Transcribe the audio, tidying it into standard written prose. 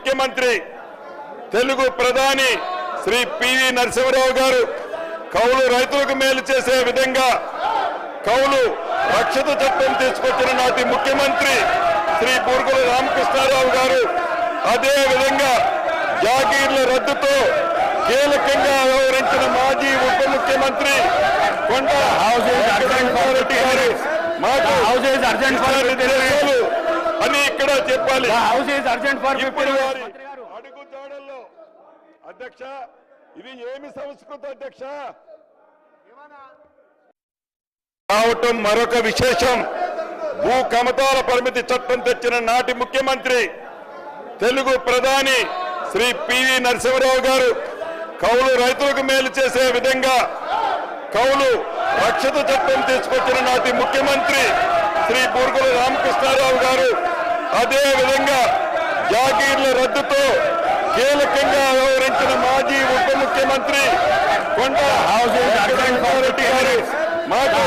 ముఖ్యమంత్రి తెలుగు ప్రధాని శ్రీ పివి నరసింహారావు గారు కౌలు రైతులకు మేలు చేసే విధంగా కౌలు రక్షిత చట్టం తీసుకొచ్చిన నాటి ముఖ్యమంత్రి శ్రీ బూర్గుల రామకృష్ణారావు గారు అదే విధంగా జాగీర్ల రద్దుతో కీలకంగా వ్యవహరించిన మాజీ ఉప ముఖ్యమంత్రి కొండ రెడ్డి గారు మాకు అని ఇక్కడ చెప్పాలి. ఇప్పుడు వారి అడుగుజాడల్లో అధ్యక్ష ఇది ఏమి సంస్కృతి అధ్యక్ష కావటం మరొక విశేషం. భూ కమతాల పరిమితి చట్టం తెచ్చిన నాటి ముఖ్యమంత్రి తెలుగు ప్రధాని శ్రీ పివి నరసింహారావు గారు కౌలు రైతులకు మేలు చేసే విధంగా కౌలు రక్షిత చట్టం తీసుకొచ్చిన నాటి ముఖ్యమంత్రి శ్రీ బూర్గుల రామకృష్ణారావు గారు అదే విధంగా జాగీర్ల రద్దుతో కీలకంగా వ్యవహరించిన మాజీ ఉప ముఖ్యమంత్రి కొండ రెడ్డి గారు మాకు